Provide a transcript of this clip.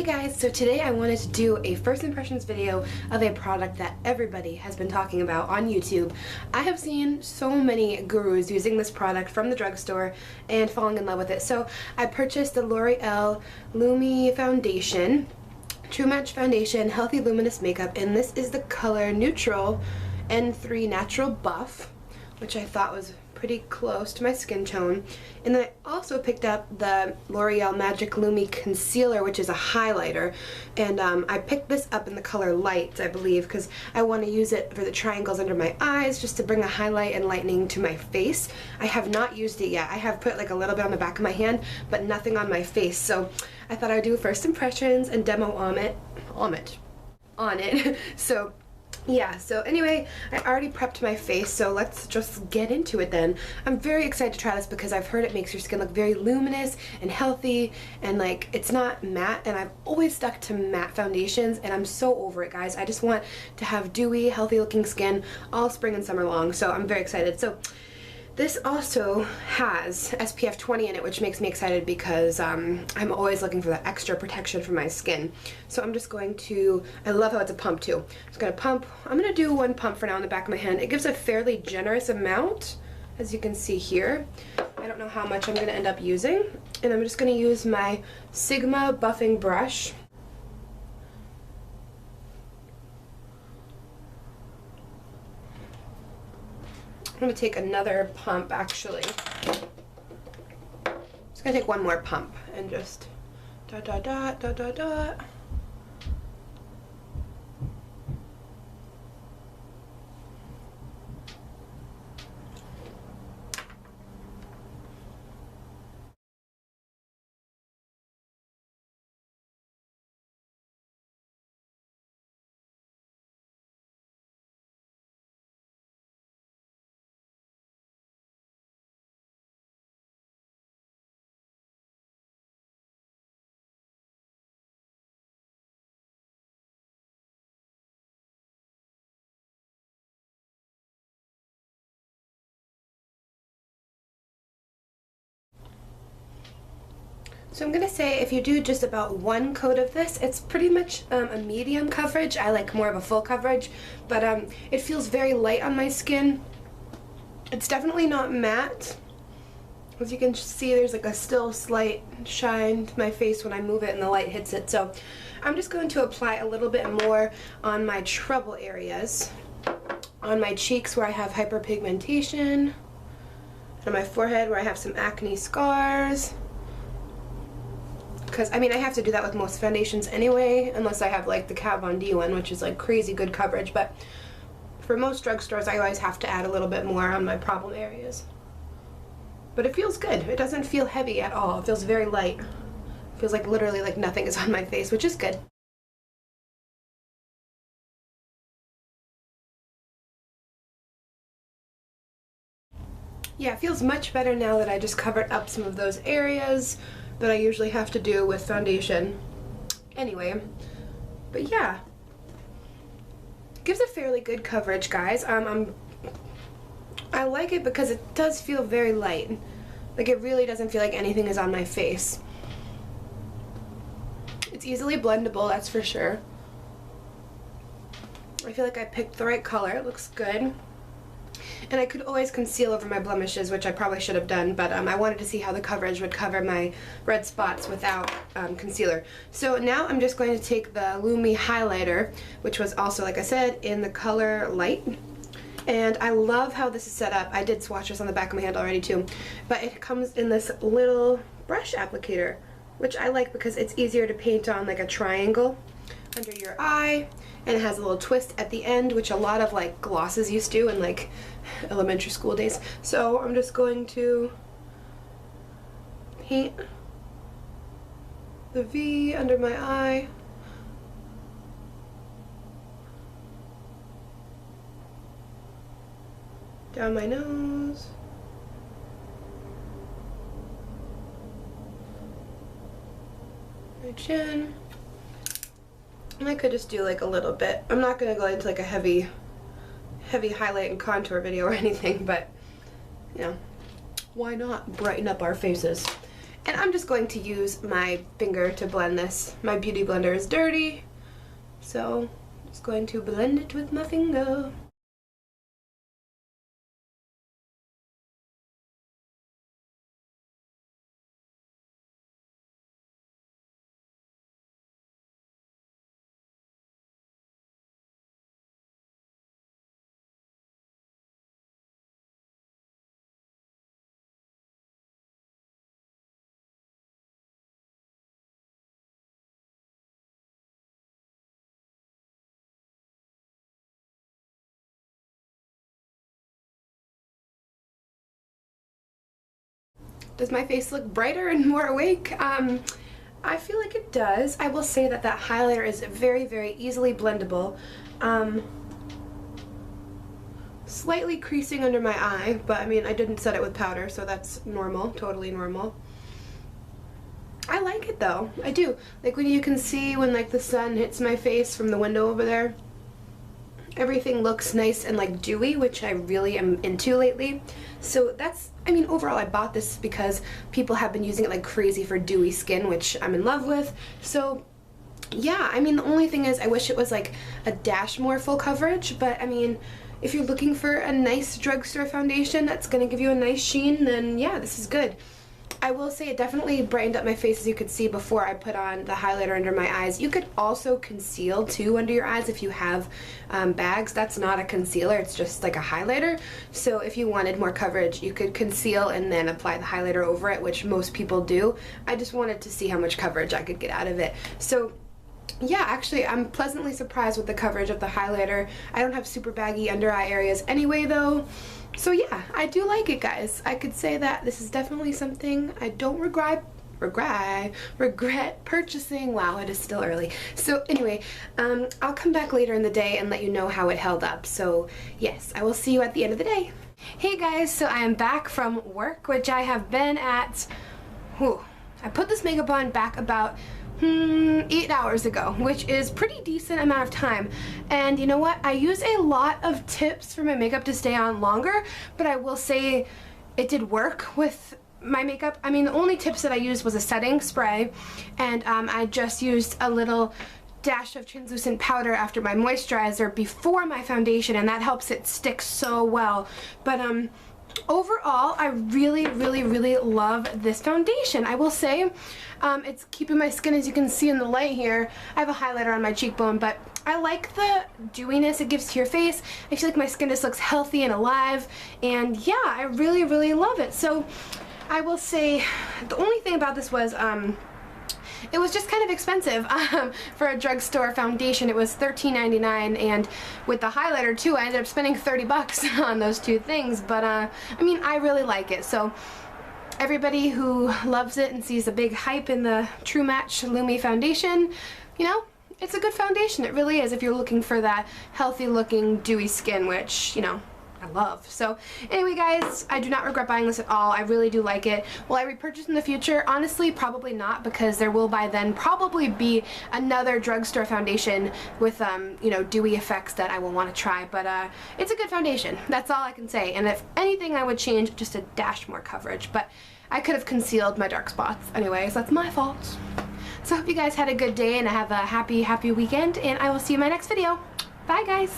guys, so today I wanted to do a first impressions video of a product that everybody has been talking about on YouTube. I have seen so many gurus using this product from the drugstore and falling in love with it. So I purchased the L'Oreal Lumi Foundation, True Match Foundation Healthy Luminous Makeup, and this is the color Neutral N3 Natural Buff, which I thought was pretty close to my skin tone. And then I also picked up the L'Oreal Magic Lumi Concealer, which is a highlighter, and I picked this up in the color Light, I believe, because I want to use it for the triangles under my eyes, just to bring a highlight and lightening to my face. I have not used it yet. I have put like a little bit on the back of my hand, but nothing on my face, so I thought I'd do first impressions and demo on it. So yeah, so anyway, I already prepped my face, so let's just get into it then. I'm very excited to try this because I've heard it makes your skin look very luminous and healthy, and like it's not matte, and I've always stuck to matte foundations and I'm so over it, guys. I just want to have dewy, healthy looking skin all spring and summer long, so I'm very excited. So this also has SPF 20 in it, which makes me excited because I'm always looking for that extra protection for my skin. So I'm just going to, I love how it's a pump too. I'm just going to pump, I'm going to do one pump for now on the back of my hand. It gives a fairly generous amount, as you can see here. I don't know how much I'm going to end up using. And I'm just going to use my Sigma buffing brush. I'm going to take another pump, actually. I'm just going to take one more pump and just dot, dot, dot, dot, dot, dot. So I'm going to say if you do just about one coat of this, it's pretty much a medium coverage. I like more of a full coverage, but it feels very light on my skin. It's definitely not matte. As you can see, there's like a still slight shine to my face when I move it and the light hits it. So I'm just going to apply a little bit more on my trouble areas, on my cheeks where I have hyperpigmentation, on my forehead where I have some acne scars. Because, I mean, I have to do that with most foundations anyway, unless I have like the Kat Von D one, which is like crazy good coverage, but for most drugstores I always have to add a little bit more on my problem areas. But it feels good. It doesn't feel heavy at all. It feels very light. It feels like literally like nothing is on my face, which is good. Yeah, it feels much better now that I just covered up some of those areas that I usually have to do with foundation. Anyway, but yeah, gives a fairly good coverage, guys. I like it because it does feel very light. Like it really doesn't feel like anything is on my face. It's easily blendable, that's for sure. I feel like I picked the right color. It looks good. And I could always conceal over my blemishes, which I probably should have done, but I wanted to see how the coverage would cover my red spots without concealer. So now I'm just going to take the Lumi Highlighter, which was also, like I said, in the color Light. And I love how this is set up. I did swatch this on the back of my hand already too, but it comes in this little brush applicator, which I like because it's easier to paint on like a triangle under your eye, and it has a little twist at the end, which a lot of like glosses used to in like elementary school days. So I'm just going to paint the V under my eye. Down my nose. My chin. And I could just do like a little bit. I'm not going to go into like a heavy highlight and contour video or anything, but you know, why not brighten up our faces? And I'm just going to use my finger to blend this. My beauty blender is dirty, so I'm just going to blend it with my finger. Does my face look brighter and more awake? I feel like it does. I will say that that highlighter is very, very easily blendable. Slightly creasing under my eye, but I mean, I didn't set it with powder, so that's normal, totally normal. I like it though, I do. Like when you can see when like the sun hits my face from the window over there, everything looks nice and like dewy, which I really am into lately. So that's, I mean, overall I bought this because people have been using it like crazy for dewy skin, which I'm in love with. So yeah, I mean, the only thing is I wish it was like a dash more full coverage, but I mean, if you're looking for a nice drugstore foundation that's gonna give you a nice sheen, then yeah, this is good. I will say it definitely brightened up my face, as you could see before I put on the highlighter under my eyes. You could also conceal too under your eyes if you have bags. That's not a concealer, it's just like a highlighter. So if you wanted more coverage, you could conceal and then apply the highlighter over it, which most people do. I just wanted to see how much coverage I could get out of it. So yeah, actually I'm pleasantly surprised with the coverage of the highlighter. I don't have super baggy under eye areas anyway though. So yeah, I do like it, guys. I could say that this is definitely something I don't regret purchasing. Wow, it is still early. So anyway, I'll come back later in the day and let you know how it held up. So yes, I will see you at the end of the day. Hey guys, so I am back from work, which I have been at, I put this makeup on back about 8 hours ago, which is pretty decent amount of time. And you know what, I use a lot of tips for my makeup to stay on longer, but I will say it did work with my makeup. I mean, the only tips that I used was a setting spray, and I just used a little dash of translucent powder after my moisturizer before my foundation, and that helps it stick so well. But overall, I really love this foundation. I will say it's keeping my skin, as you can see in the light here. I have a highlighter on my cheekbone, but I like the dewiness it gives to your face. I feel like my skin just looks healthy and alive, and yeah, I really love it. So I will say the only thing about this was it was just kind of expensive for a drugstore foundation. It was $13.99, and with the highlighter too, I ended up spending 30 bucks on those two things. But I mean, I really like it. So everybody who loves it and sees a big hype in the True Match Lumi foundation, you know, it's a good foundation. It really is, if you're looking for that healthy looking dewy skin, which, you know, I love. So anyway guys, I do not regret buying this at all. I really do like it. Will I repurchase in the future? Honestly, probably not, because there will by then probably be another drugstore foundation with you know, dewy effects that I will want to try. But it's a good foundation. That's all I can say. And if anything, I would change just a dash more coverage, but I could have concealed my dark spots. Anyways, that's my fault. So I hope you guys had a good day and have a happy weekend, and I will see you in my next video. Bye guys!